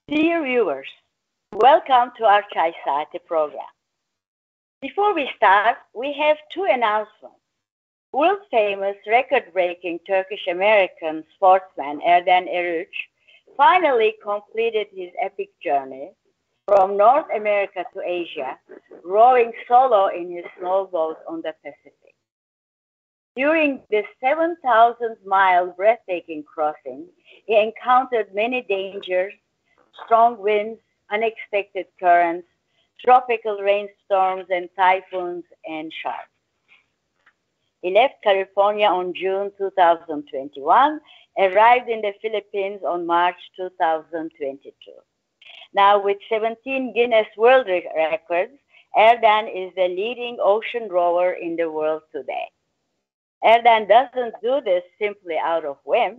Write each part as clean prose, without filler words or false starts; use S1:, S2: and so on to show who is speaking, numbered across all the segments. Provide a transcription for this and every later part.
S1: Dear viewers, welcome to our Saati program. Before we start, we have two announcements. World-famous, record-breaking Turkish-American sportsman Erden Eruç finally completed his epic journey from North America to Asia, rowing solo in his snowboat on the Pacific. During this 7,000-mile breathtaking crossing, he encountered many dangers, strong winds, unexpected currents, tropical rainstorms and typhoons, and sharks. He left California on June 2021, arrived in the Philippines on March 2022. Now, with 17 Guinness World Records, Erden is the leading ocean rower in the world today. Erden doesn't do this simply out of whim.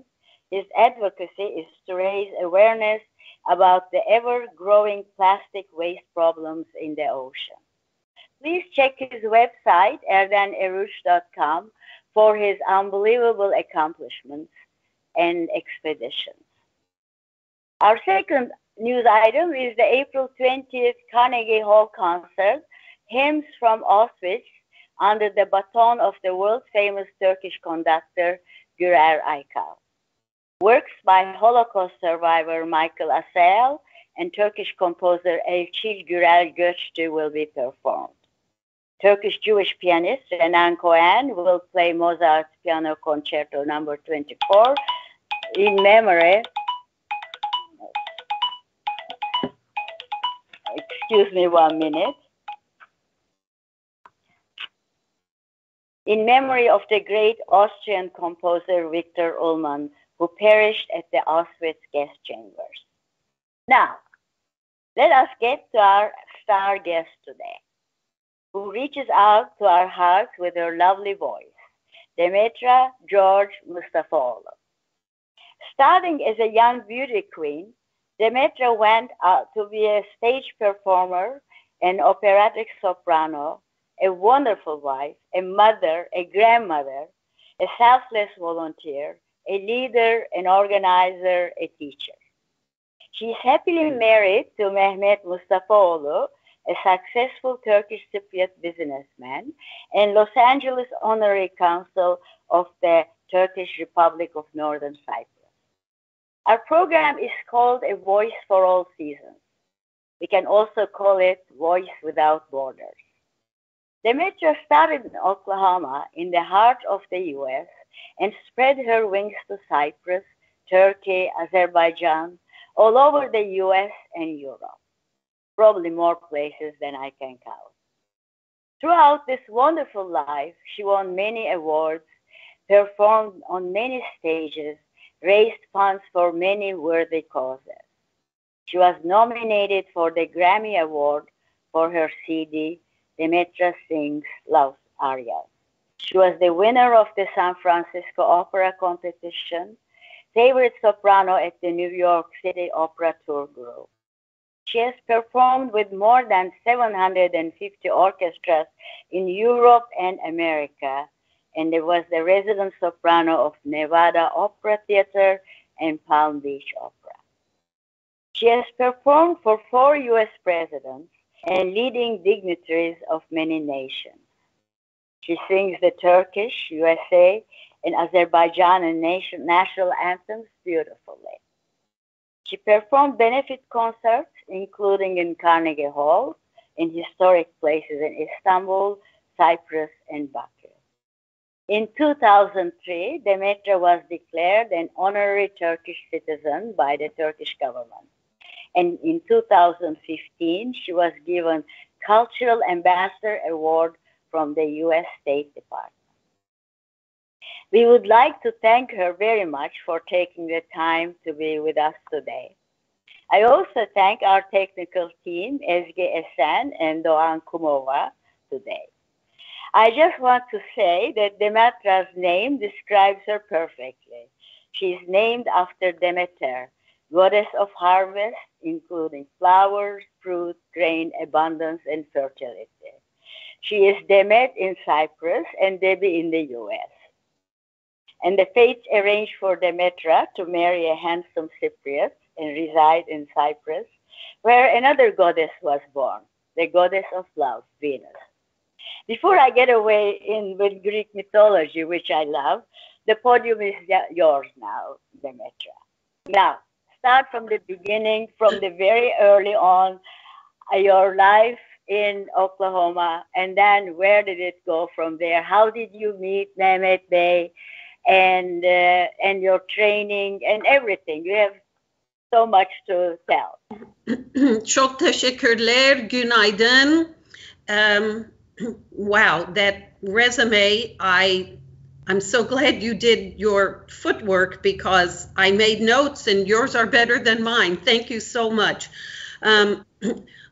S1: His advocacy is to raise awareness about the ever-growing plastic waste problems in the ocean. Please check his website, erdeneruç.com, for his unbelievable accomplishments and expeditions. Our second news item is the April 20th Carnegie Hall concert, Hymns from Auschwitz, under the baton of the world-famous Turkish conductor Gürer Aykal. Works by Holocaust survivor Michael Asayal and Turkish composer Elçil Gürel Göçtü will be performed. Turkish-Jewish pianist Renan Cohen will play Mozart's Piano Concerto No. 24 in memory. Excuse me 1 minute. In memory of the great Austrian composer Victor Ullmann, who perished at the Auschwitz gas chambers. Now, let us get to our star guest today, who reaches out to our hearts with her lovely voice, Demetra George Mustafaoğlu. Starting as a young beauty queen, Demetra went out to be a stage performer, an operatic soprano, a wonderful wife, a mother, a grandmother, a selfless volunteer, a leader, an organizer, a teacher. She is happily married to Mehmet Mustafaoğlu, a successful Turkish Cypriot businessman and Los Angeles Honorary Consul of the Turkish Republic of Northern Cyprus. Our program is called A Voice for All Seasons. We can also call it Voice Without Borders. Demetra started in Oklahoma, in the heart of the U.S., and spread her wings to Cyprus, Turkey, Azerbaijan, all over the U.S. and Europe. Probably more places than I can count. Throughout this wonderful life, she won many awards, performed on many stages, raised funds for many worthy causes. She was nominated for the Grammy Award for her CD, Demetra Sings Love Arias. She was the winner of the San Francisco Opera Competition, favorite soprano at the New York City Opera Tour Group. She has performed with more than 750 orchestras in Europe and America, and was the resident soprano of Nevada Opera Theater and Palm Beach Opera. She has performed for 4 U.S. presidents and leading dignitaries of many nations. She sings the Turkish, USA, and Azerbaijan and national anthems beautifully. She performed benefit concerts, including in Carnegie Hall, in historic places in Istanbul, Cyprus, and Baku. In 2003, Demetra was declared an honorary Turkish citizen by the Turkish government. And in 2015, she was given Cultural Ambassador Award from the U.S. State Department. We would like to thank her very much for taking the time to be with us today. I also thank our technical team, Ezgi Esen and Doğan Kumova, today. I just want to say that Demetra's name describes her perfectly. She is named after Demeter, goddess of harvest, including flowers, fruit, grain, abundance, and fertility. She is Demet in Cyprus and Debbie in the US. And the fates arranged for Demetra to marry a handsome Cypriot and reside in Cyprus, where another goddess was born, the goddess of love, Venus. Before I get away with Greek mythology, which I love, the podium is yours now, Demetra. Now, start from the beginning, from the very early on, your life in Oklahoma, and then where did it go from there? How did you meet Mehmet Bey and your training and everything? You have so much to tell.
S2: Çok teşekkürler, günaydın. Wow, that resume, I'm so glad you did your footwork because I made notes and yours are better than mine. Thank you so much.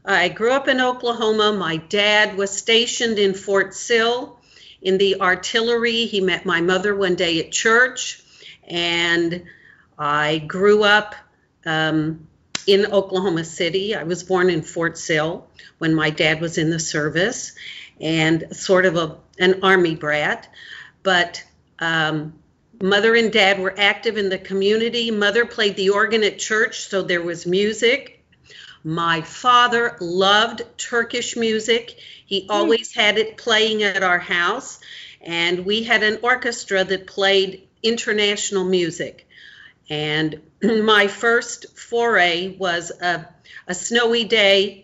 S2: I grew up in Oklahoma. My dad was stationed in Fort Sill in the artillery. He met my mother one day at church, and I grew up in Oklahoma City. I was born in Fort Sill when my dad was in the service, and sort of an army brat. But mother and dad were active in the community. Mother played the organ at church, so there was music. My father loved Turkish music. He always had it playing at our house, and we had an orchestra that played international music. And my first foray was a snowy day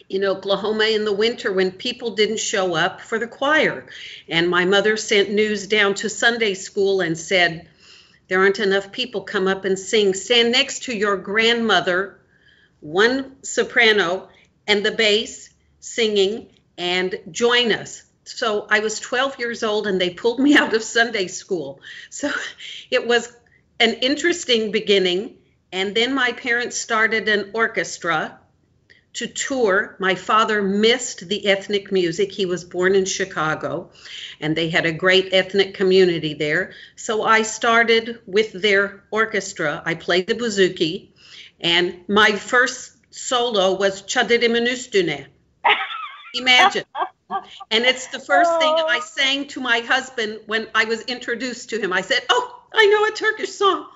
S2: in Oklahoma in the winter when people didn't show up for the choir. And my mother sent news down to Sunday school and said, there aren't enough people, come up and sing. Stand next to your grandmother, one soprano and the bass singing, and join us. So I was 12 years old and they pulled me out of Sunday school. So it was an interesting beginning. And then my parents started an orchestra to tour. My father missed the ethnic music. He was born in Chicago, and they had a great ethnic community there. So I started with their orchestra. I played the bouzouki, and my first solo was Çadırımın üstüne. Imagine. And it's the first thing I sang to my husband when I was introduced to him. I said, oh, I know a Turkish song.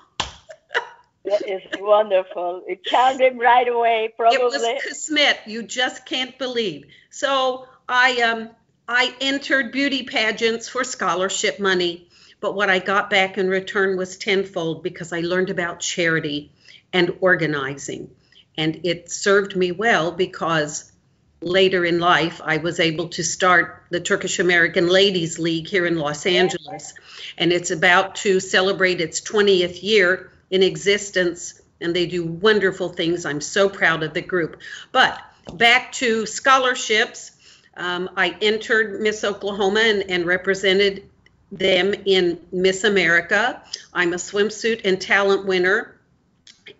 S1: That is wonderful. It found him right away, probably. It
S2: was kismet. You just can't believe. So I entered beauty pageants for scholarship money, but what I got back in return was tenfold because I learned about charity and organizing. And it served me well because later in life, I was able to start the Turkish American Ladies League here in Los Angeles. And it's about to celebrate its 20th year in existence, and they do wonderful things. I'm so proud of the group. But back to scholarships, I entered Miss Oklahoma and represented them in Miss America. I'm a swimsuit and talent winner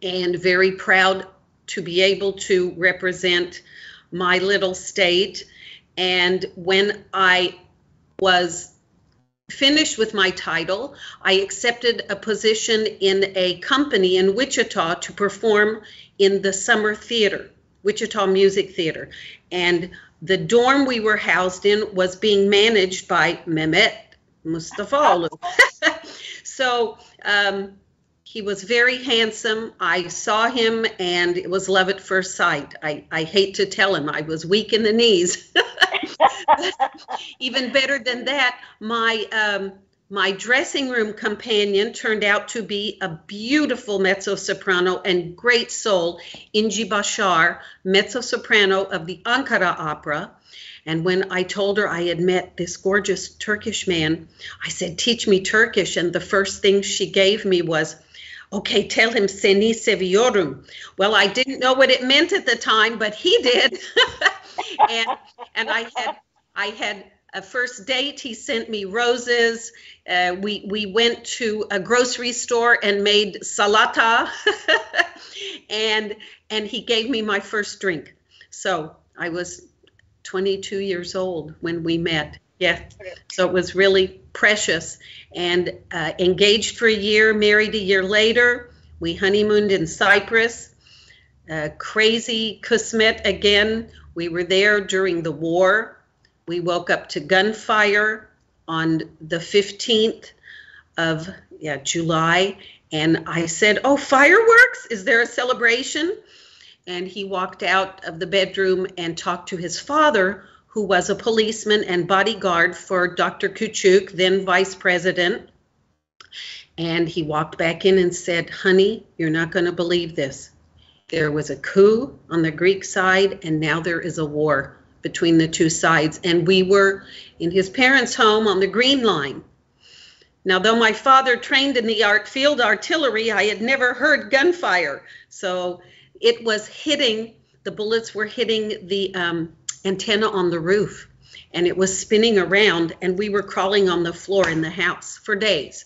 S2: and very proud to be able to represent my little state. And when I was finished with my title, I accepted a position in a company in Wichita to perform in the summer theater, Wichita Music Theater. And the dorm we were housed in was being managed by Mehmet Mustafaoğlu. So he was very handsome. I saw him and it was love at first sight. I hate to tell him, I was weak in the knees. Even better than that, my dressing room companion turned out to be a beautiful mezzo-soprano and great soul, Inci Bashar, mezzo-soprano of the Ankara Opera. And when I told her I had met this gorgeous Turkish man, I said, teach me Turkish. And the first thing she gave me was, okay, tell him seni seviyorum. Well, I didn't know what it meant at the time, but he did. and I had a first date, he sent me roses. We went to a grocery store and made salata, and he gave me my first drink. So I was 22 years old when we met. Yeah, so it was really precious. And engaged for a year, married a year later. We honeymooned in Cyprus. Crazy Kismet again. We were there during the war. We woke up to gunfire on the 15th of July. And I said, "Oh, fireworks? Is there a celebration?" And he walked out of the bedroom and talked to his father, who was a policeman and bodyguard for Dr. Küçük, then vice president. And he walked back in and said, "Honey, you're not going to believe this. There was a coup on the Greek side, and now there is a war between the two sides." And we were in his parents' home on the Green Line. Now, though my father trained in the field artillery, I had never heard gunfire. So it was hitting, the bullets were hitting the antenna on the roof, and it was spinning around, and we were crawling on the floor in the house for days.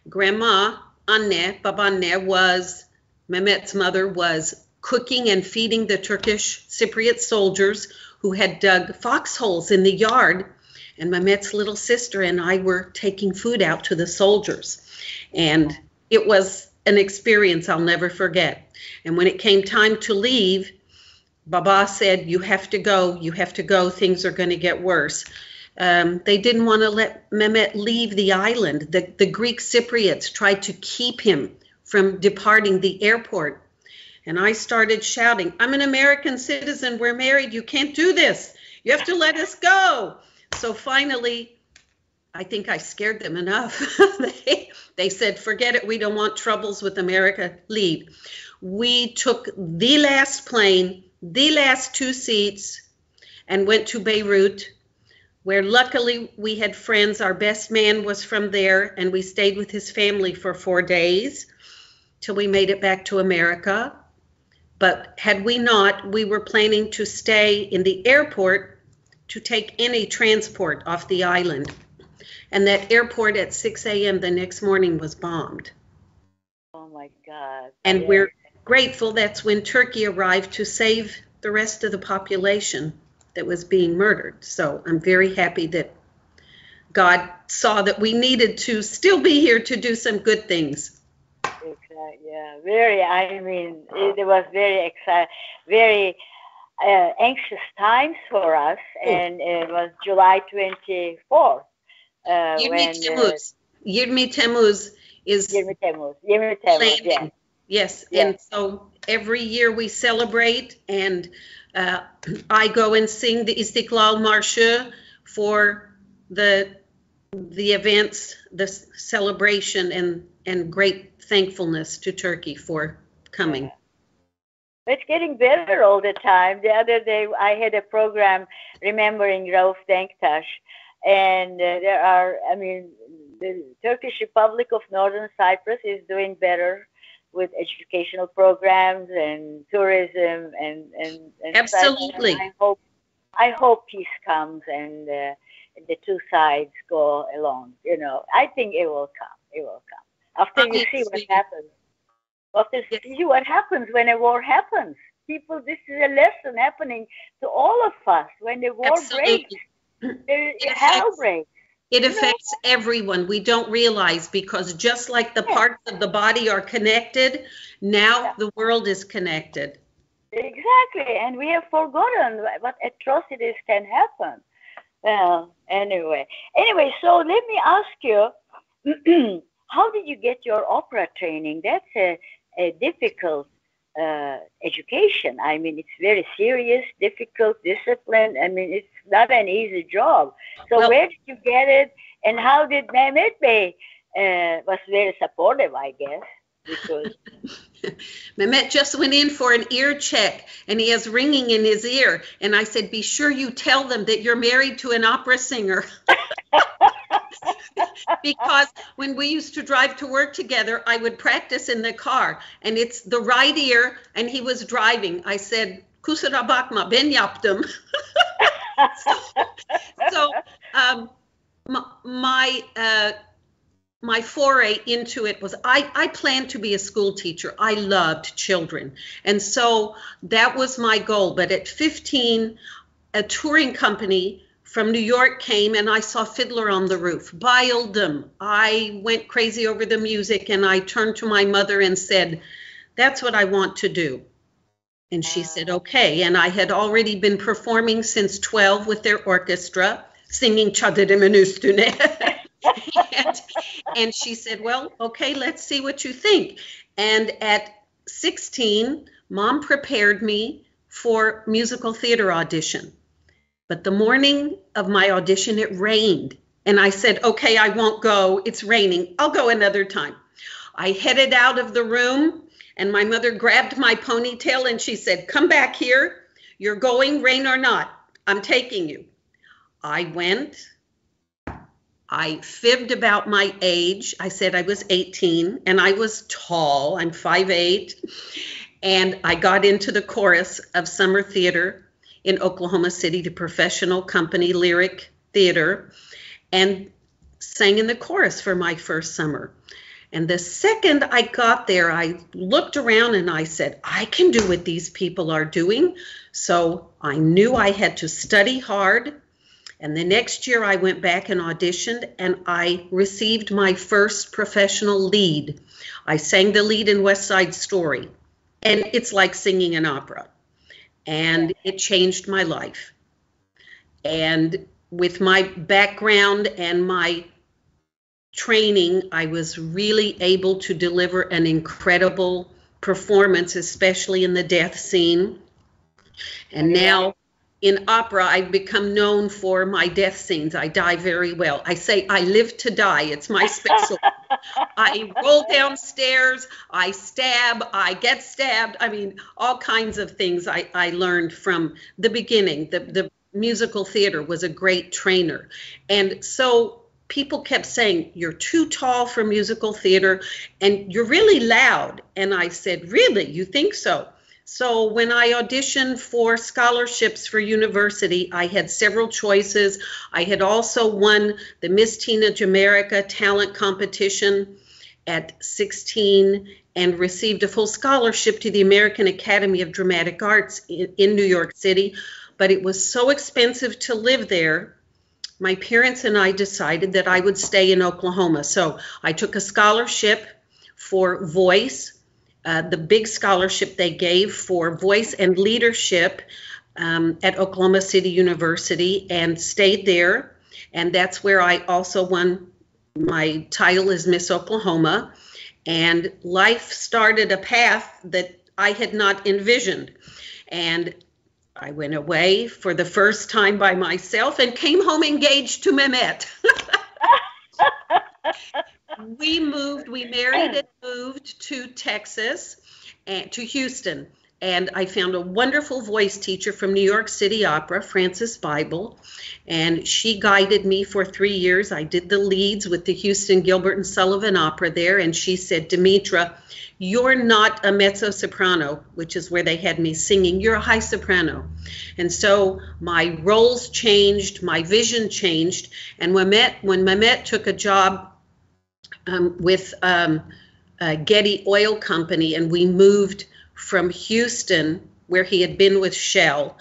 S2: Grandma, Anne, Babaanne, Mehmet's mother, was cooking and feeding the Turkish Cypriot soldiers who had dug foxholes in the yard, and Mehmet's little sister and I were taking food out to the soldiers. And it was an experience I'll never forget. And when it came time to leave, Baba said, "You have to go, things are going to get worse." They didn't want to let Mehmet leave the island. The Greek Cypriots tried to keep him from departing the airport. And I started shouting, "I'm an American citizen, we're married, you can't do this. You have to let us go." So finally, I think I scared them enough. They said, "Forget it, we don't want troubles with America, leave." We took the last plane, the last 2 seats, and went to Beirut, where luckily we had friends. Our best man was from there, and we stayed with his family for 4 days till we made it back to America. But had we not, we were planning to stay in the airport to take any transport off the island. And that airport at 6 a.m. the next morning was bombed.
S1: Oh my God.
S2: And we're grateful that's when Turkey arrived to save the rest of the population that was being murdered. So I'm very happy that God saw that we needed to still be here to do some good things.
S1: Exactly. Yeah. It was very exciting, very anxious times for us. And it was July 24th.
S2: Yirmi Temmuz is
S1: Yirmi Temmuz, yeah.
S2: Yes, and so every year we celebrate, and I go and sing the Istiklal Marşı for the events, the celebration, and great thankfulness to Turkey for coming.
S1: It's getting better all the time. The other day I had a program remembering Rauf Denktaş, and the Turkish Republic of Northern Cyprus is doing better with educational programs and tourism and
S2: absolutely.
S1: And I hope peace comes and the two sides go along. I think it will come. It will come after you see what happens. After you see what happens when a war happens. People, this is a lesson happening to all of us. When the war breaks, hell breaks.
S2: It affects everyone. We don't realize, because just like the parts of the body are connected, now the world is connected.
S1: Exactly, and we have forgotten what atrocities can happen. Well, anyway, so let me ask you, how did you get your opera training? That's a difficult education. It's very serious, difficult discipline. It's not an easy job. So where did you get it, and how did Mehmet Bey was very supportive, I guess, because
S2: Mehmet just went in for an ear check, and he has ringing in his ear, and I said, "Be sure you tell them that you're married to an opera singer." Because when we used to drive to work together, I would practice in the car, and it's the right ear, and he was driving. I said, "Kusura bakma, ben yaptım." So, my my foray into it was I planned to be a school teacher. I loved children. And so that was my goal. But at 15, a touring company from New York came and I saw Fiddler on the Roof. Biled them. I went crazy over the music and I turned to my mother and said, that's what I want to do. And she said, okay. And I had already been performing since 12 with their orchestra, singing Çadırımın üstüne. and she said, well, okay, let's see what you think. And at 16, Mom prepared me for musical theater audition. But the morning of my audition, it rained. And I said, okay, I won't go. It's raining. I'll go another time. I headed out of the room and my mother grabbed my ponytail and she said, come back here. You're going, rain or not. I'm taking you. I went. I fibbed about my age. I said I was 18 and I was tall. I'm 5'8". And I got into the chorus of summer theater in Oklahoma City, the professional company Lyric Theater, and sang in the chorus for my first summer. And the second I got there, I looked around and I said, I can do what these people are doing. So I knew I had to study hard. And the next year I went back and auditioned and I received my first professional lead. I sang the lead in West Side Story. And it's like singing an opera. And it changed my life. And with my background and my training, I was really able to deliver an incredible performance, especially in the death scene. And now in opera, I've become known for my death scenes. I die very well. I say I live to die. It's my special. I roll downstairs, I stab, I get stabbed. I mean, all kinds of things I learned from the beginning. The musical theater was a great trainer. And so people kept saying, you're too tall for musical theater and you're really loud. And I said, really? You think so? So when I auditioned for scholarships for university, I had several choices. I had also won the Miss Teenage America talent competition at 16 and received a full scholarship to the American Academy of Dramatic Arts in New York City. But it was so expensive to live there, my parents and I decided that I would stay in Oklahoma. So I took a scholarship for voice. The big scholarship they gave for voice and leadership at Oklahoma City University and stayed there. And that's where I also won my title as Miss Oklahoma. And life started a path that I had not envisioned. And I went away for the first time by myself and came home engaged to Mehmet. We married and moved to Texas, and to Houston. And I found a wonderful voice teacher from New York City Opera, Frances Bible. And she guided me for 3 years. I did the leads with the Houston Gilbert and Sullivan Opera there. And she said, Demetra, you're not a mezzo-soprano, which is where they had me singing. You're a high soprano. And so my roles changed, my vision changed. And when Mehmet took a job with Getty Oil Company, and we moved from Houston, where he had been with Shell,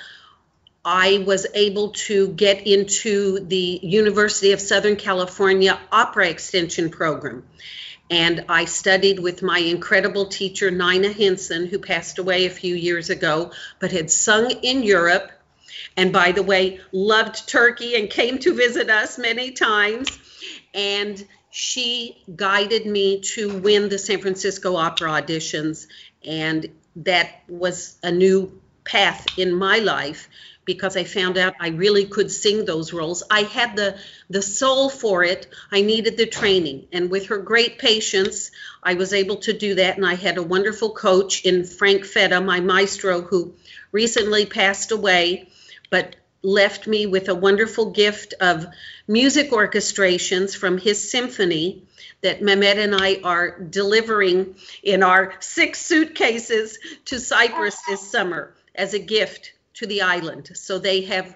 S2: I was able to get into the University of Southern California Opera Extension Program. And I studied with my incredible teacher, Nina Henson, who passed away a few years ago, but had sung in Europe. And by the way, loved Turkey and came to visit us many times. And she guided me to win the San Francisco Opera auditions, and that was a new path in my life because I found out I really could sing those roles. I had the soul for it. I needed the training, and with her great patience, I was able to do that, and I had a wonderful coach in Frank Fetta, my maestro, who recently passed away, but left me with a wonderful gift of music orchestrations from his symphony that Mehmet and I are delivering in our 6 suitcases to Cyprus this summer as a gift to the island. So they have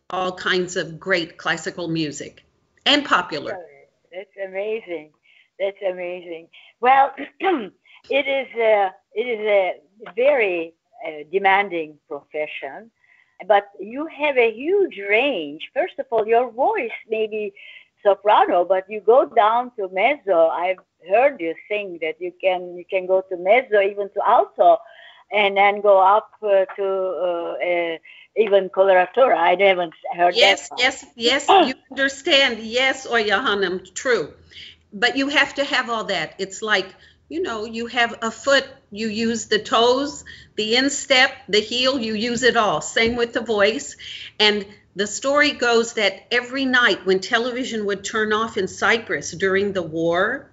S2: all kinds of great classical music and popular.
S1: That's amazing. That's amazing. Well, it is a very demanding profession, but you have a huge range. First of all, your voice may be soprano, but you go down to mezzo. I've heard you sing that you can go to mezzo, even to alto, and then go up to even coloratura. I haven't heard
S2: yes,
S1: that.
S2: Yes, you understand. Yes, Oya Hanım, true. But you have to have all that. It's like, you know, you have a foot, you use the toes, the instep, the heel, you use it all. Same with the voice. And the story goes that every night when television would turn off in Cyprus during the war,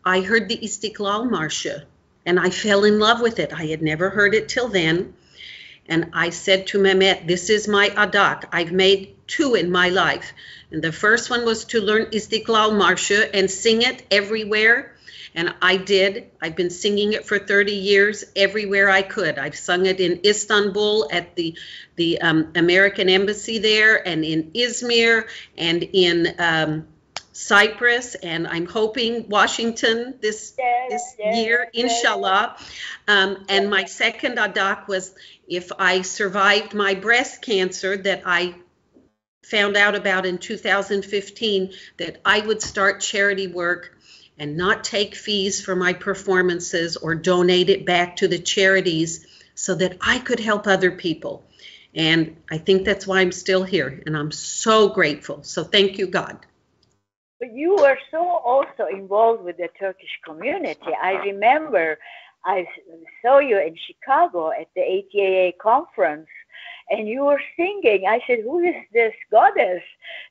S2: I heard the İstiklal Marşı, and I fell in love with it. I had never heard it till then. And I said to Mehmet, this is my adak. I've made 2 in my life. And the first one was to learn İstiklal Marşı and sing it everywhere. And I did. I've been singing it for 30 years everywhere I could. I've sung it in Istanbul at the American embassy there, and in Izmir, and in Cyprus, and I'm hoping Washington this year, inshallah. And my second adak was, if I survived my breast cancer that I found out about in 2015, that I would start charity work and not take fees for my performances or donate it back to the charities so that I could help other people. And I think that's why I'm still here, and I'm so grateful. So thank you, God.
S1: But you were so also involved with the Turkish community. I remember I saw you in Chicago at the ATAA conference, and you were singing. I said, who is this goddess?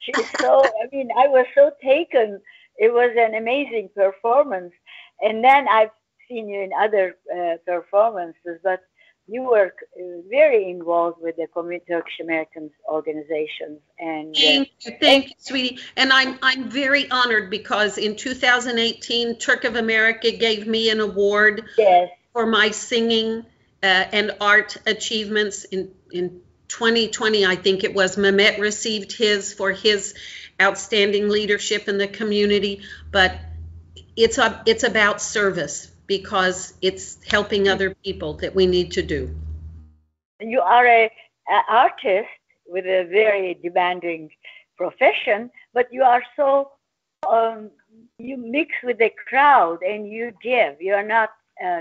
S1: She is so, I mean, I was so taken. It was an amazing performance. And then I've seen you in other performances, but you were very involved with the Turkish American organizations. And
S2: thank you, sweetie. And I'm very honored because in 2018, Turk of America gave me an award for my singing and art achievements. In 2020, I think it was, Mehmet received his for his outstanding leadership in the community. But it's about service, because it's helping other people that we need to do.
S1: You are an artist with a very demanding profession, but you are so, you mix with the crowd and you give. You are not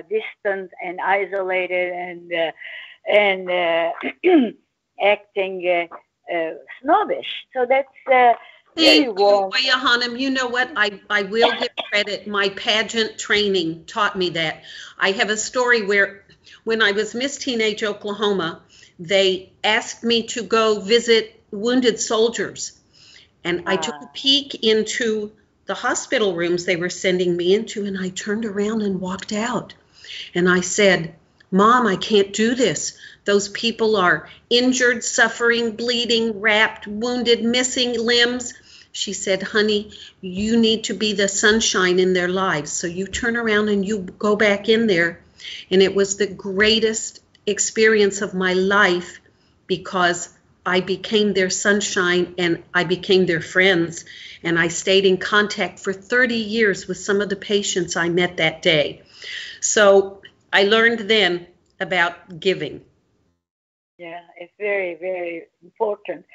S1: distant and isolated and acting snobbish. So that's
S2: Thank you, Oya Hanım. You know what? I will give credit. My pageant training taught me that. I have a story where when I was Miss Teenage Oklahoma, they asked me to go visit wounded soldiers. And I took a peek into the hospital rooms they were sending me into, and I turned around and walked out. And I said, Mom, I can't do this. Those people are injured, suffering, bleeding, wrapped, wounded, missing limbs. She said, honey, you need to be the sunshine in their lives. So you turn around and you go back in there. And it was the greatest experience of my life, because I became their sunshine and I became their friends. And I stayed in contact for 30 years with some of the patients I met that day. So I learned then about giving.
S1: Yeah, it's very, very important.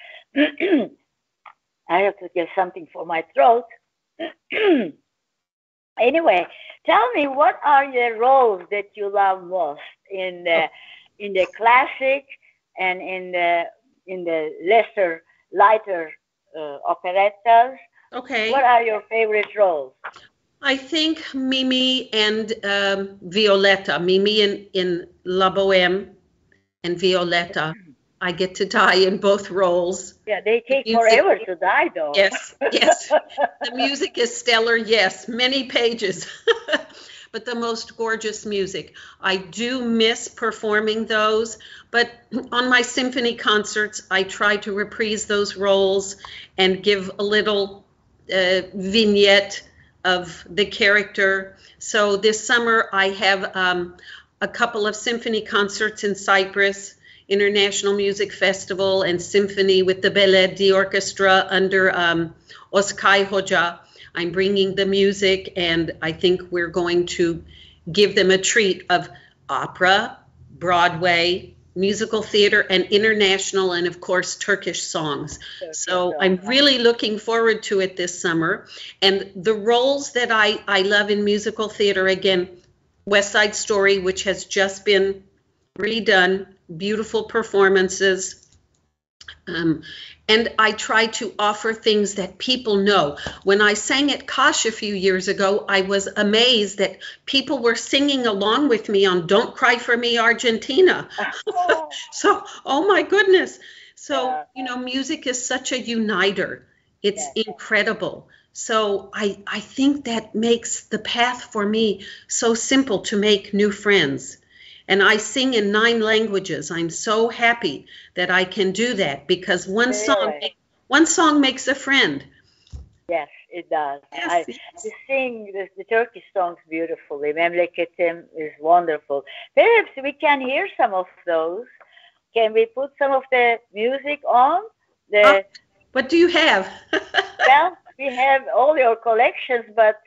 S1: I have to get something for my throat. Anyway, tell me, what are the roles that you love most in the classic and in the lesser, lighter operettas?
S2: Okay.
S1: What are your favorite roles?
S2: I think Mimi and Violetta. Mimi in La Boheme and Violetta. I get to die in both roles.
S1: Yeah, they take forever to die, though.
S2: Yes. The music is stellar, yes. Many pages. But the most gorgeous music. I do miss performing those, but on my symphony concerts, I try to reprise those roles and give a little vignette of the character. So this summer I have a couple of symphony concerts in Cyprus, International Music Festival and Symphony with the Belediye Orchestra under Oskay Hoca. I'm bringing the music, and I think we're going to give them a treat of opera, Broadway, musical theater, and international, and of course, Turkish songs. So I'm really looking forward to it this summer. And the roles that I love in musical theater, again, West Side Story, which has just been redone, beautiful performances. And I try to offer things that people know. When I sang at Kosh a few years ago, I was amazed that people were singing along with me on Don't Cry for Me, Argentina. So, oh my goodness. So, you know, music is such a uniter. It's incredible. So I think that makes the path for me so simple to make new friends. And I sing in 9 languages. I'm so happy that I can do that because one song makes a friend.
S1: Yes, it does.
S2: Yes,
S1: I sing the Turkish songs beautifully. Memleketim is wonderful. Perhaps we can hear some of those. Can we put some of the music on?
S2: What do you have?
S1: Well, we have all your collections, but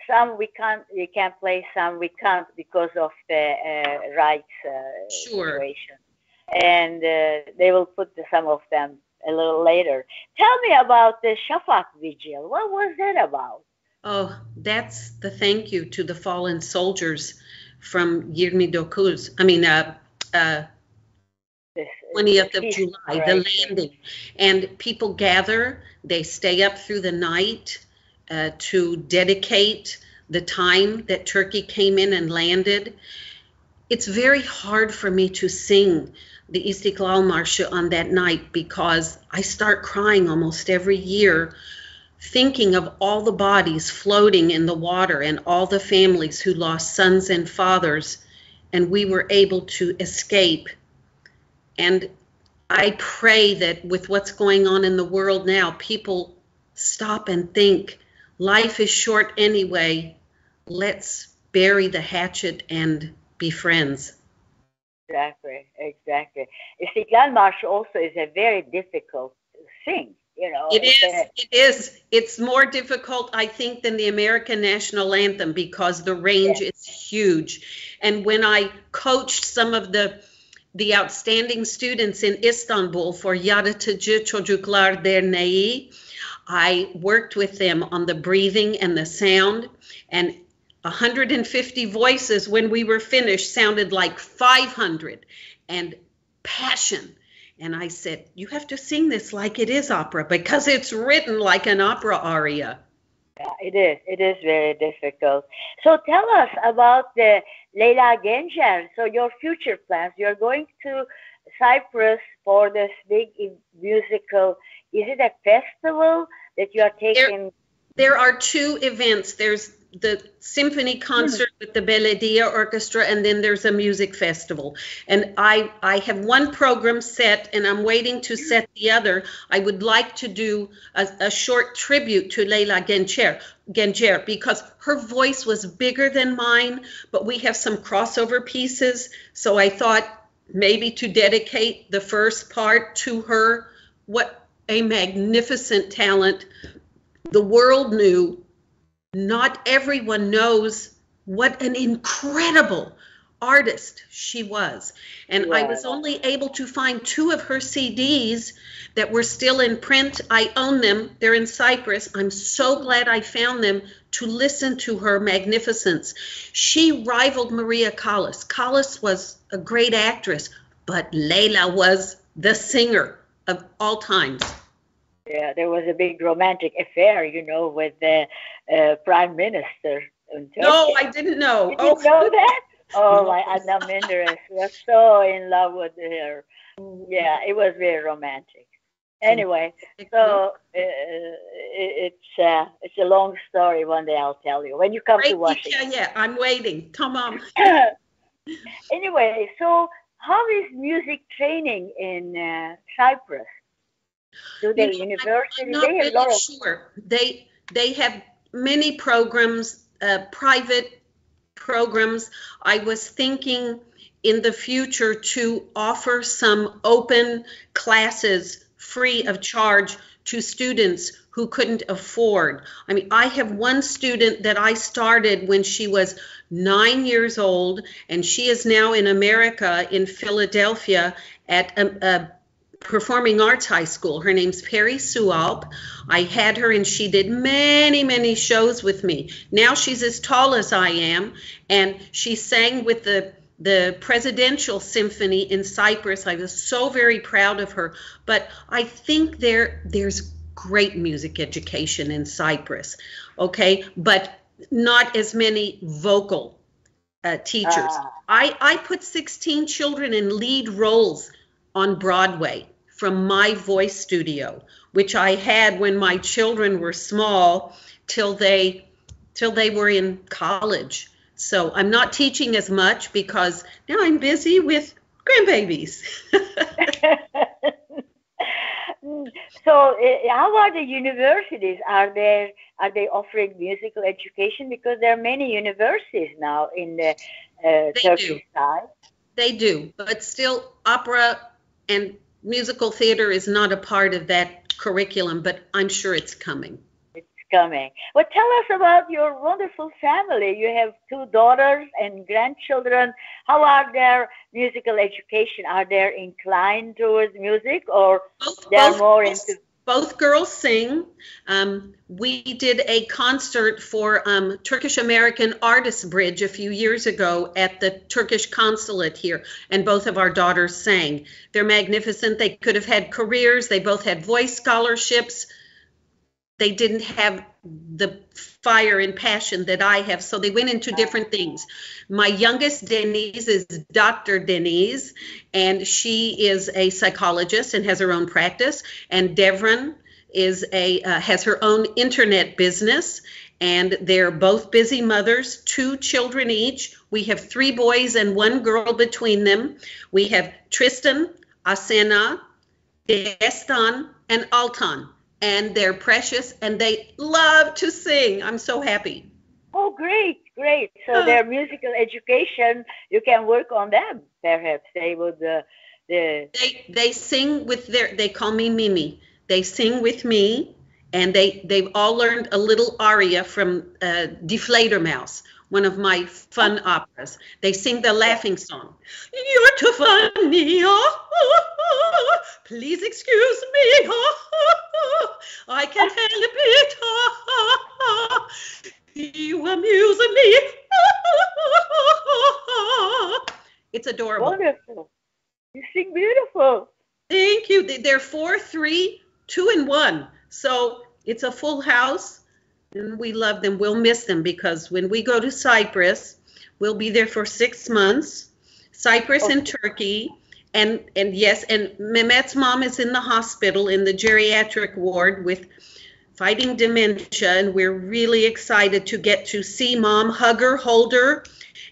S1: some we can play, some we can't because of the rights situation. And they will put some of them a little later. Tell me about the Shafak Vigil. What was that about?
S2: Oh, that's the thank you to the fallen soldiers from 29. I mean, 20th of July, the landing. And people gather, they stay up through the night to dedicate the time that Turkey came in and landed. It's very hard for me to sing the Istiklal Marşı on that night because I start crying almost every year thinking of all the bodies floating in the water and all the families who lost sons and fathers, and we were able to escape. And I pray that with what's going on in the world now, people stop and think, life is short anyway. Let's bury the hatchet and be friends.
S1: Exactly. İstiklal Marşı also is a very difficult thing, you know.
S2: It is. It's more difficult, I think, than the American national anthem because the range is huge. And when I coached some of the outstanding students in Istanbul for Yaratıcı Çocuklar Derneği, I worked with them on the breathing and the sound, and 150 voices when we were finished sounded like 500, and passion. And I said, you have to sing this like it is opera because it's written like an opera aria.
S1: Yeah, it is. It is very difficult. So tell us about the Leyla Genjare. So your future plans. You're going to Cyprus for this big musical. Is it a festival that you are taking?
S2: There are 2 events. There's the symphony concert with the Belediye Orchestra, and then there's a music festival. And I have one program set, and I'm waiting to set the other. I would like to do a short tribute to Leyla Genjare because her voice was bigger than mine, but we have some crossover pieces. So I thought maybe to dedicate the first part to her. What a magnificent talent. The world knew. Not everyone knows what an incredible artist she was. And I was only able to find 2 of her CDs that were still in print. I own them. They're in Cyprus. I'm so glad I found them to listen to her magnificence. She rivaled Maria Callas. Callas was a great actress, but Leyla was the singer of all times.
S1: Yeah, there was a big romantic affair, you know, with the prime minister.
S2: No, I didn't know.
S1: You didn't know that? Oh, my Adnan Menderes was so in love with her. Yeah, it was very romantic. Anyway, so it's a long story. One day I'll tell you when you come to Washington.
S2: Yeah, I'm waiting. Tamam.
S1: Anyway, so how is music training in Cyprus? Do the university?
S2: I'm not really sure. They have many programs, private programs. I was thinking in the future to offer some open classes free of charge to students who couldn't afford. I mean, I have one student that I started when she was 9 years old, and she is now in America, in Philadelphia, at a performing arts high school. Her name's Perry Sualp. I had her and she did many, many shows with me. Now she's as tall as I am, and she sang with the Presidential Symphony in Cyprus. I was so very proud of her. But I think there's great music education in Cyprus, okay? But not as many vocal teachers. I put 16 children in lead roles on Broadway from my voice studio, which I had when my children were small till they were in college. So I'm not teaching as much because now I'm busy with grandbabies.
S1: So how are the universities? Are they offering musical education? Because there are many universities now in the Turkish side.
S2: They do, but still opera and musical theater is not a part of that curriculum, but I'm sure it's coming.
S1: It's coming. Well, tell us about your wonderful family. You have 2 daughters and grandchildren. How are their musical education? Are they inclined towards music, or they're more into...
S2: Both girls sing. We did a concert for Turkish American Artists Bridge a few years ago at the Turkish consulate here, and both of our daughters sang. They're magnificent. They could have had careers. They both had voice scholarships. They didn't have the fire and passion that I have, so they went into different things. My youngest, Denise, is Dr. Denise, and she is a psychologist and has her own practice. And Devran is has her own internet business, and they're both busy mothers, 2 children each. We have 3 boys and 1 girl between them. We have Tristan, Asena, Destan, and Altan. And they're precious, and they love to sing. I'm so happy.
S1: Oh, great, great. So their musical education, you can work on them, perhaps. They would... They
S2: sing with they call me Mimi. They sing with me, and they've all learned a little aria from Die Fledermaus, one of my fun operas. They sing the laughing song. You're too funny, please excuse me, I can't help it, you amuse me. It's adorable.
S1: Wonderful. You sing beautiful.
S2: Thank you. They're 4, 3, 2, and 1. So it's a full house. And we love them. We'll miss them because when we go to Cyprus, we'll be there for 6 months. Cyprus and Turkey. And yes, and Mehmet's mom is in the hospital in the geriatric ward with fighting dementia. And we're really excited to get to see Mom, hug her, hold her.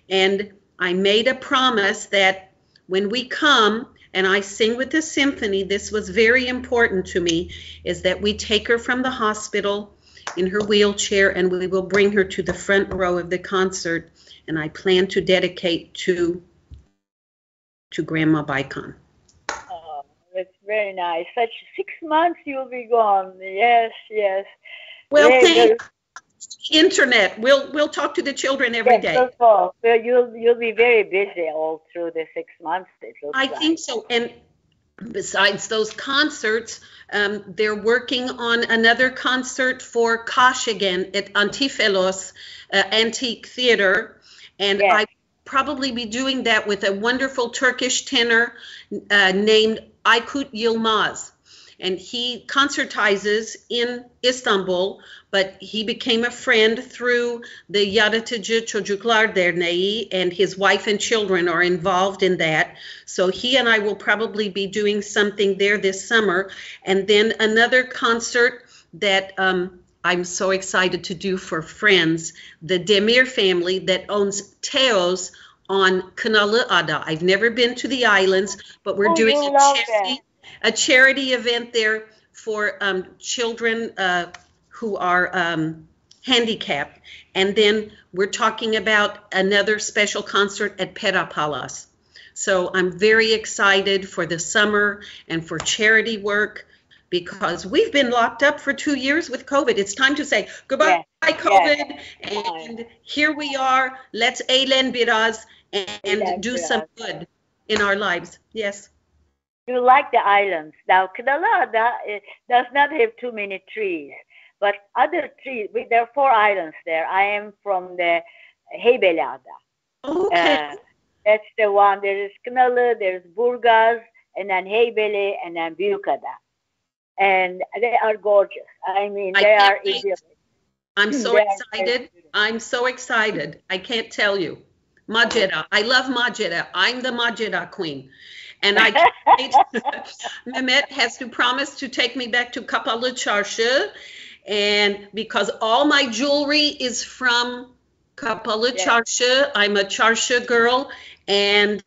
S2: And I made a promise that when we come and I sing with the symphony, this was very important to me, is that we take her from the hospital in her wheelchair, and we will bring her to the front row of the concert, and I plan to dedicate to Grandma Baikon.
S1: Oh, that's very nice. Such 6 months you'll be gone. Yes, yes.
S2: Well, thank internet. We'll talk to the children every day.
S1: Of course. Well, you'll be very busy all through the 6 months.
S2: I think so. And besides those concerts, they're working on another concert for Kaş again at Antifelos Antique Theater. And I probably be doing that with a wonderful Turkish tenor named Aykut Yılmaz. And he concertizes in Istanbul, but he became a friend through the Yaratıcı Çocuklar Derneği, and his wife and children are involved in that. So he and I will probably be doing something there this summer. And then another concert that I'm so excited to do for friends, the Demir family that owns Teos on Kınalı Ada. I've never been to the islands, but we're doing a charity event there for children who are handicapped. And then we're talking about another special concert at Pera Palace. So I'm very excited for the summer and for charity work because we've been locked up for 2 years with COVID. It's time to say goodbye, COVID, and here we are. Let's eğlen biraz and do some good in our lives. Yes.
S1: You like the islands. Now, Kınalıada does not have too many trees, but other trees, there are 4 islands there. I am from the Heybeliada.
S2: Okay.
S1: That's the one. There is Kınalı, there's Burgaz, and then Heybeli, and then Büyükada. And they are gorgeous. I mean, they are idyllic.
S2: I'm so excited. I'm so excited. I can't tell you. Macera. I love Macera. I'm the Macera queen. And I can't wait. Mehmet has to promise to take me back to Kapalı Çarşı. And because all my jewelry is from Kapalı Çarşı, I'm a Çarşı girl. And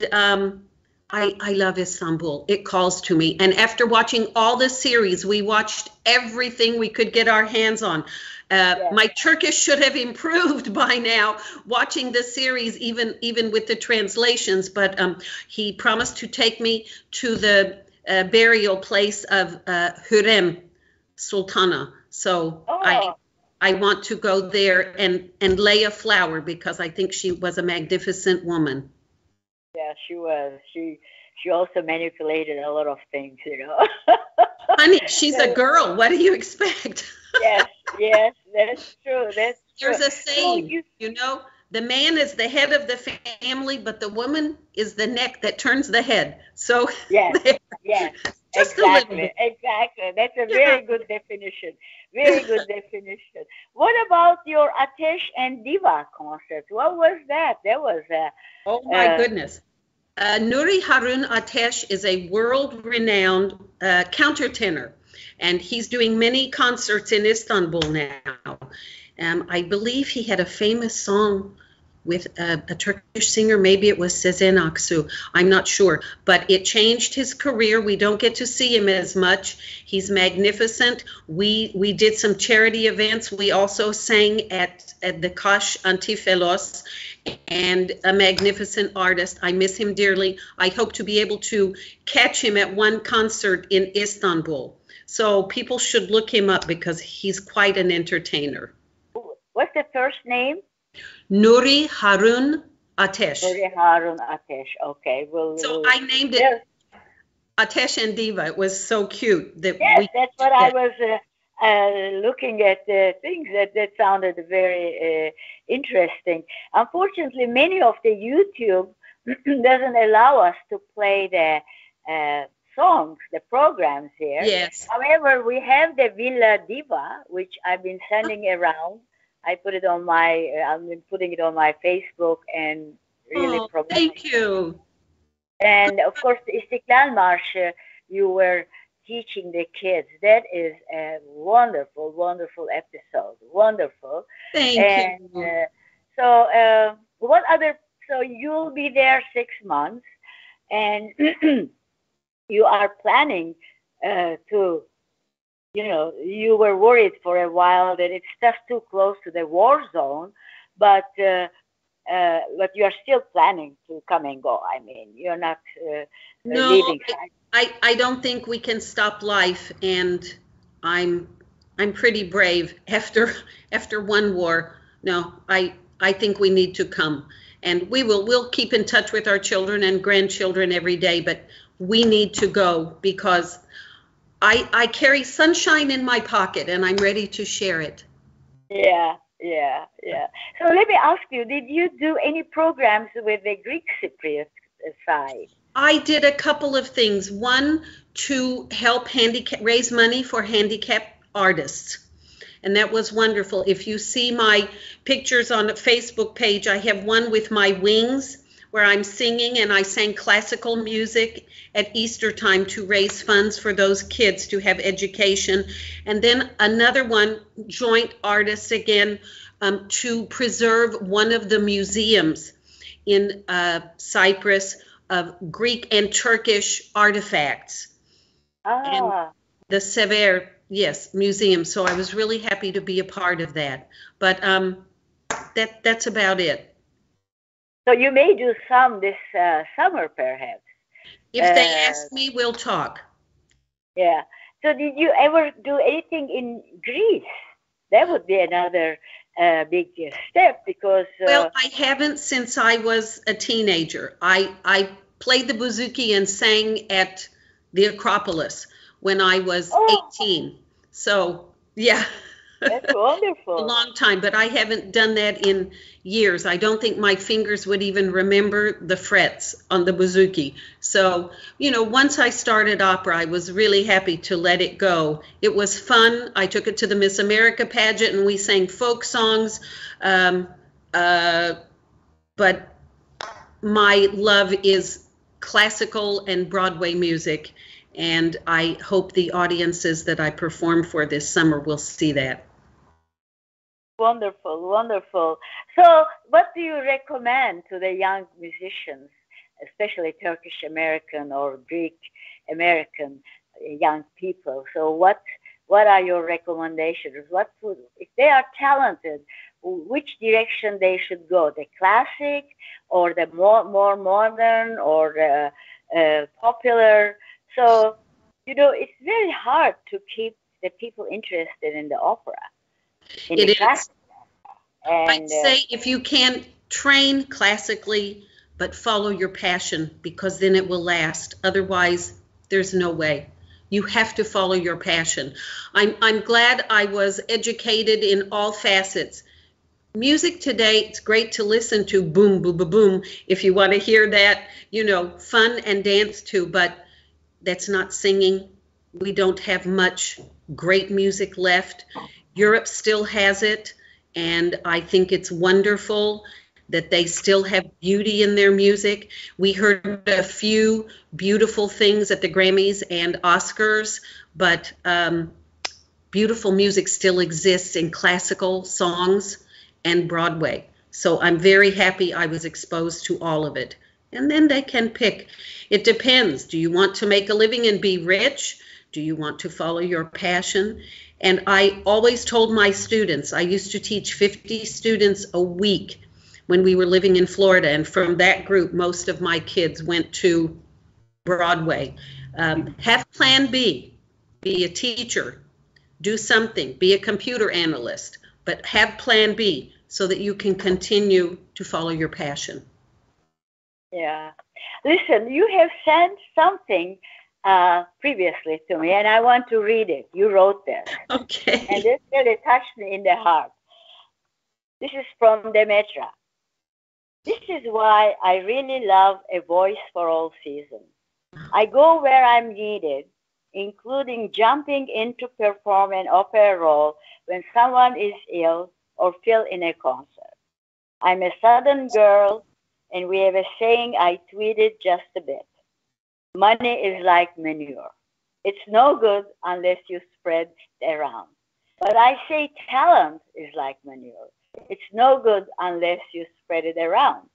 S2: I love Istanbul. It calls to me. And after watching all the series, we watched everything we could get our hands on. My Turkish should have improved by now watching the series, even with the translations. But he promised to take me to the burial place of Hürrem Sultana. So I want to go there and lay a flower because I think she was a magnificent woman.
S1: Yeah, she was. She also manipulated a lot of things, you know.
S2: Honey, she's a girl. What do you expect?
S1: Yes, that's true. That's true.
S2: There's a saying, you know, the man is the head of the family, but the woman is the neck that turns the head. So
S1: yes,
S2: just
S1: exactly. That's a very good definition. Very good definition. What about your Ateş and Diva concert? What was that? That was
S2: oh my goodness. Nuri Harun Ateş is a world-renowned countertenor, and he's doing many concerts in Istanbul now. I believe he had a famous song with a Turkish singer. Maybe it was Sezen Aksu. I'm not sure. But it changed his career. We don't get to see him as much. He's magnificent. We did some charity events. We also sang at the Kaş Antifelos, and a magnificent artist. I miss him dearly. I hope to be able to catch him at one concert in Istanbul. So people should look him up because he's quite an entertainer.
S1: What's the first name?
S2: Nuri Harun Ateş.
S1: Nuri Harun Ateş. Okay.
S2: I named it Ateş and Diva. It was so cute.
S1: That's what I was looking at things that sounded very interesting. Unfortunately, many of the YouTube doesn't allow us to play the songs, the programs here.
S2: Yes.
S1: However, we have the Villa Diva, which I've been sending around. I put it on I've been putting it on my Facebook and really promoting.
S2: Thank you.
S1: And of course, the İstiklal Marşı, you were teaching the kids. That is a wonderful, wonderful episode. Wonderful.
S2: Thank you.
S1: So you'll be there 6 months, and you are planning to, you were worried for a while that it's just too close to the war zone, but you are still planning to come and go. I mean, you're not leaving.
S2: I don't think we can stop life, and I'm pretty brave after one war. No, I think we need to come, and we'll keep in touch with our children and grandchildren every day, but we need to go because I carry sunshine in my pocket and I'm ready to share it.
S1: Yeah. So let me ask you, did you do any programs with the Greek Cypriot side?
S2: I did a couple of things. One, to help raise money for handicapped artists. And that was wonderful. If you see my pictures on the Facebook page, I have one with my wings where I'm singing, and I sang classical music at Easter time to raise funds for those kids to have education. And then another one, joint artists again, to preserve one of the museums in Cyprus of Greek and Turkish artifacts. And the Sever, museum. So I was really happy to be a part of that. But that's about it.
S1: So you may do some this summer, perhaps.
S2: If they ask me, we'll talk.
S1: Yeah. So did you ever do anything in Greece? That would be another big step because.
S2: Well, I haven't since I was a teenager. I played the bouzouki and sang at the Acropolis when I was 18. So, yeah.
S1: That's wonderful.
S2: A long time, but I haven't done that in years. I don't think my fingers would even remember the frets on the bouzouki. So, you know, once I started opera, I was really happy to let it go. It was fun. I took it to the Miss America pageant and we sang folk songs. But my love is classical and Broadway music. And I hope the audiences that I perform for this summer will see that.
S1: Wonderful, wonderful. So what do you recommend to the young musicians, especially Turkish American or Greek American young people? So what are your recommendations? What would, if they are talented, which direction they should go? The classic or the more modern or the popular? So, you know, it's very hard to keep the people interested in the opera.
S2: It is. I'd say if you can train classically, but follow your passion, because then it will last. Otherwise, there's no way. You have to follow your passion. I'm glad I was educated in all facets. Music today, it's great to listen to, boom, boom, boom, boom, if you want to hear that, you know, fun and dance to, but that's not singing. We don't have much great music left. Europe still has it, and I think it's wonderful that they still have beauty in their music. We heard a few beautiful things at the Grammys and Oscars, but beautiful music still exists in classical songs and Broadway. So I'm very happy I was exposed to all of it. And then they can pick. It depends. Do you want to make a living and be rich? Do you want to follow your passion? And I always told my students, I used to teach 50 students a week when we were living in Florida. And from that group, most of my kids went to Broadway. Have plan B, be a teacher, do something, be a computer analyst, but have plan B so that you can continue to follow your passion.
S1: Yeah. Listen, you have sent something previously to me, and I want to read it. You wrote this.
S2: Okay.
S1: And this really touched me in the heart. This is from Demetra. This is why I really love A Voice for All Seasons. I go where I'm needed, including jumping in to perform an opera role when someone is ill or fill in a concert. I'm a Southern girl, and we have a saying I tweeted just a bit. Money is like manure. It's no good unless you spread it around. But I say talent is like manure. It's no good unless you spread it around.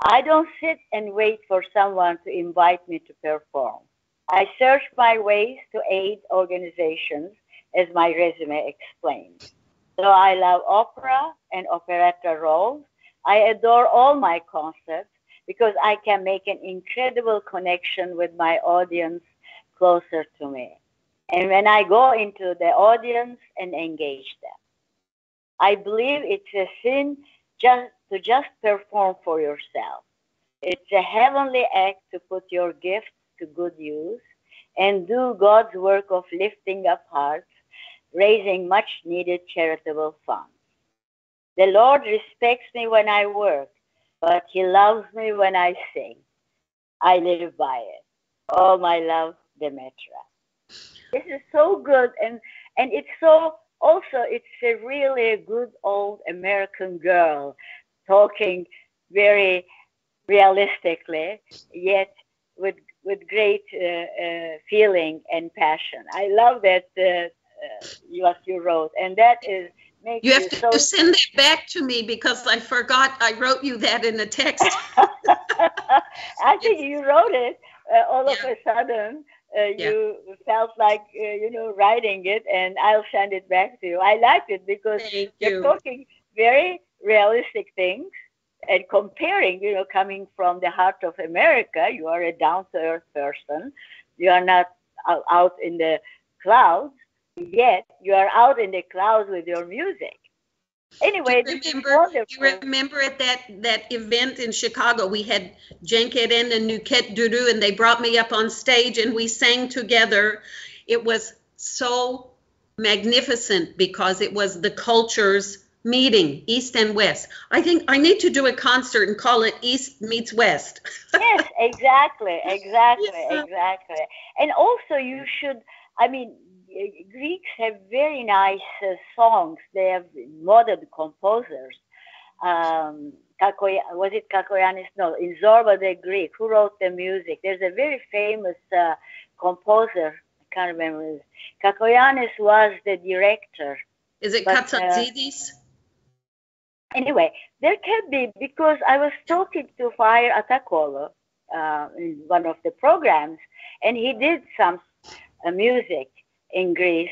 S1: I don't sit and wait for someone to invite me to perform. I search my ways to aid organizations, as my resume explains. So I love opera and operetta roles. I adore all my concerts because I can make an incredible connection with my audience closer to me. And when I go into the audience and engage them, I believe it's a sin to just perform for yourself. It's a heavenly act to put your gifts to good use and do God's work of lifting up hearts, raising much needed charitable funds. The Lord respects me when I work, but He loves me when I sing. I live by it. All my love, Demetra. This is so good, and it's so also it's a really good old American girl talking very realistically, yet with great feeling and passion. I love that what you wrote, and that is makes
S2: you have to
S1: so
S2: send it back to me because I forgot I wrote you that in the text.
S1: I think you wrote it all of a sudden. You felt like writing it, and I'll send it back to you. I liked it because you're talking very realistic things, And comparing, you know, coming from the heart of America, you are a down-to-earth person. You are not out in the clouds, yet you are out in the clouds with your music. Anyway, this is wonderful.
S2: You remember at that event in Chicago, we had Cenkeren and Nüket Duru, and they brought me up on stage and we sang together. It was so magnificent because it was the cultures meeting, East and West. I think I need to do a concert and call it East Meets West.
S1: Yes, exactly.
S2: Yeah.
S1: And also you should, I mean, Greeks have very nice songs. They have modern composers. Was it Kakoyanis? No, in Zorba the Greek, who wrote the music. There's a very famous composer. I can't remember. Kakoyanis was the director.
S2: Is it Katzakzidis?
S1: Anyway, there can be, because I was talking to Fahir Atakoğlu in one of the programs, and he did some music in Greece,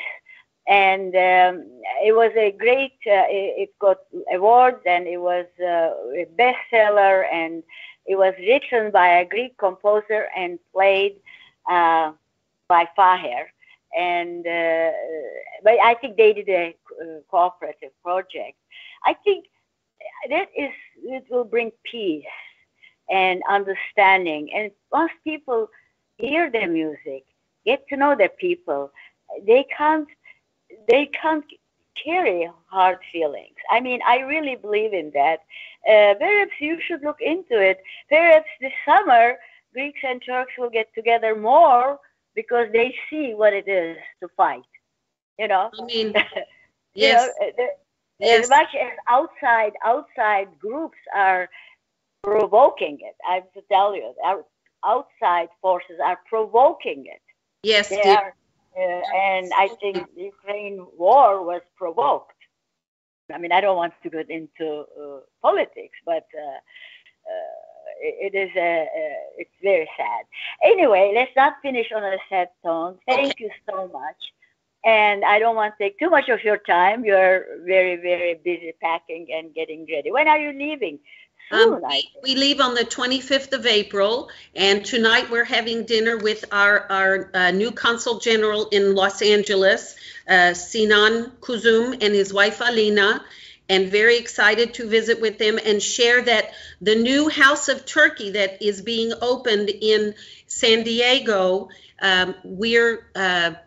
S1: and it was a great, it got awards, and it was a bestseller, and it was written by a Greek composer and played by Fahir. And but I think they did a cooperative project. I think it will bring peace and understanding. And once people hear the music, get to know the people, they can't carry hard feelings. I mean, I really believe in that. Perhaps you should look into it. Perhaps this summer, Greeks and Turks will get together more because they see what it is to fight. You know?
S2: I mean,
S1: yes.
S2: Yes.
S1: As much as outside groups are provoking it, I have to tell you, our outside forces are provoking it.
S2: Yes,
S1: they are, and I think the Ukraine war was provoked. I mean, I don't want to get into politics, but it's very sad. Anyway, let's not finish on a sad tone. Thank you so much. And I don't want to take too much of your time. You're very, very busy packing and getting ready. When are you leaving? Soon,
S2: we leave on the 25th of April, and tonight we're having dinner with our new Consul General in Los Angeles, Sinan Kuzum, and his wife Alina, and very excited to visit with them and share that the new House of Turkey that is being opened in San Diego, we're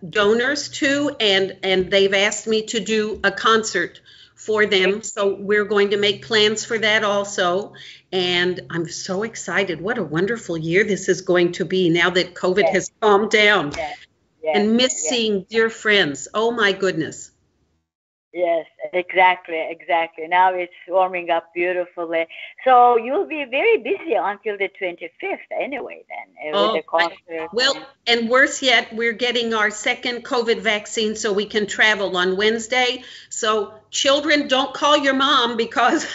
S2: donors to, and they've asked me to do a concert for them. So we're going to make plans for that also. And I'm so excited. What a wonderful year this is going to be now that COVID has calmed down. And miss seeing dear friends. Oh my goodness.
S1: Yes, exactly. Now it's warming up beautifully. So you'll be very busy until the 25th anyway then with the concert.
S2: Well, and worse yet, we're getting our second COVID vaccine so we can travel on Wednesday. So children, don't call your mom because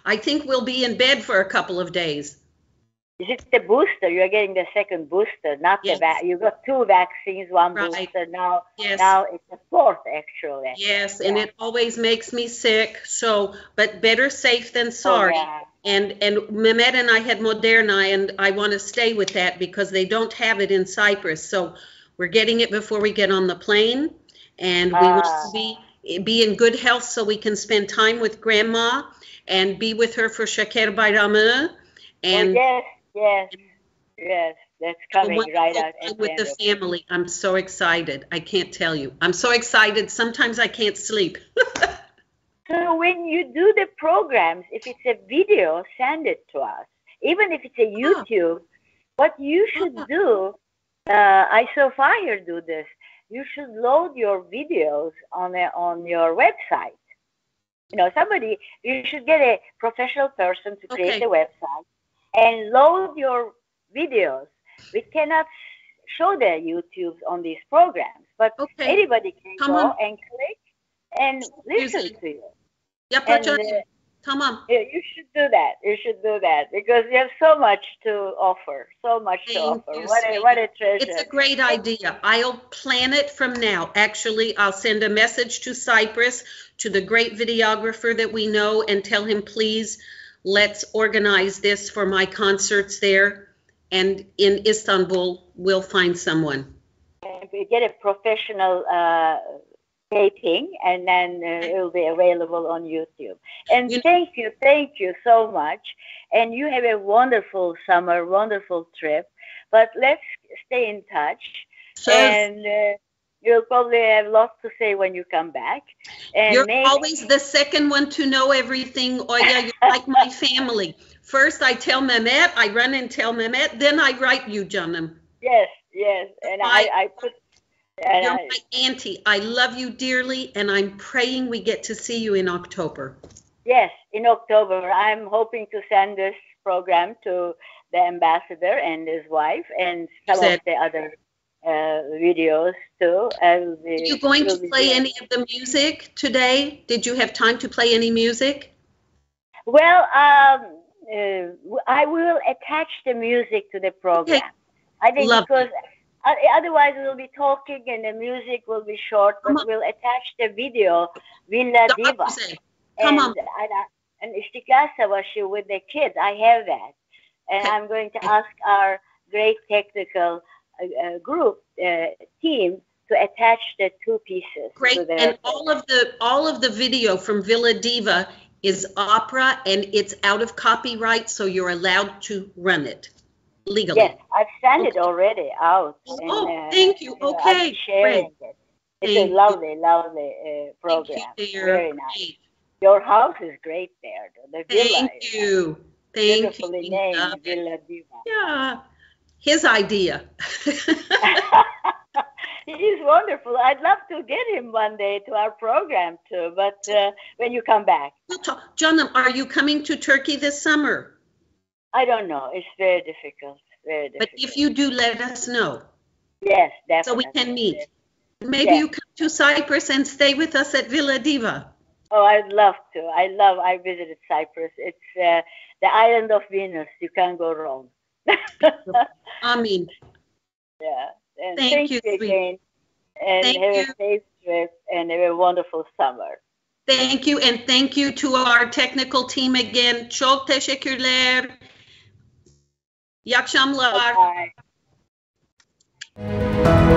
S2: I think we'll be in bed for a couple of days.
S1: Is it the booster? You're getting the second booster, not the you got two vaccines, one booster. Now it's the fourth actually.
S2: Yes, and it always makes me sick. So, but better safe than sorry. And Mehmet and I had Moderna, and I want to stay with that because they don't have it in Cyprus. So we're getting it before we get on the plane, and we want to be in good health so we can spend time with Grandma and be with her for Şeker Bayramı. And
S1: Yes, that's coming right out.
S2: With the family. I'm so excited. I can't tell you. I'm so excited. Sometimes I can't sleep.
S1: So when you do the programs, if it's a video, send it to us. Even if it's a YouTube, what you should do, I saw Fahir do this, you should load your videos on your website. You know, you should get a professional person to create the website and load your videos. We cannot show the YouTubes on these programs, but anybody can go and click and listen to you.
S2: Tamam.
S1: You should do that. Because you have so much to offer. What a treasure.
S2: It's a great idea. I'll plan it from now. Actually, I'll send a message to Cyprus, to the great videographer that we know, and tell him, please let's organize this for my concerts there. And in Istanbul, we'll find someone.
S1: And we get a professional taping, and then it will be available on YouTube. And thank you so much. And you have a wonderful summer, wonderful trip. But let's stay in touch.
S2: Sure.
S1: And you'll probably have lots to say when you come back. And
S2: you're always the second one to know everything, Oya. You're like my family. First, I tell Mehmet, I run and tell Mehmet, then I write you, Canım.
S1: Yes. And I put... And
S2: you're my auntie. I love you dearly, and I'm praying we get to see you in October.
S1: Yes, in October. I'm hoping to send this program to the ambassador and his wife, and some of the other videos too.
S2: Are you going to play any of the music today? Did you have time to play any music?
S1: Well, I will attach the music to the program. Okay. I think because otherwise we'll be talking and the music will be short, but we'll attach the video, Villa Diva. And İstiklal Savaşı with the kids. I have that. And I'm going to ask our great technical group team to attach the two pieces.
S2: Great. And all of the video from Villa Diva is opera, and it's out of copyright, so you're allowed to run it legally.
S1: Yes, I've sent it already out.
S2: Thank you. Okay,
S1: I'm sharing it. It's a lovely program.
S2: Thank you,
S1: very nice. Your house is great there. The villa
S2: Thank you.
S1: Beautifully named Villa Diva.
S2: Yeah, his idea.
S1: He's wonderful. I'd love to get him one day to our program too, but when you come back.
S2: Canım, are you coming to Turkey this summer?
S1: I don't know. It's very difficult.
S2: But if you do, let us know.
S1: Yes, definitely.
S2: So we can meet. Maybe you come to Cyprus and stay with us at Villa Diva.
S1: Oh, I'd love to. I visited Cyprus. It's the island of Venus. You can't go wrong.
S2: Amen.
S1: Yeah. And
S2: thank you
S1: again. And have a safe trip and have a wonderful summer.
S2: Thank you, and thank you to our technical team again. Çok teşekkürler. İyi akşamlar.
S1: Bye.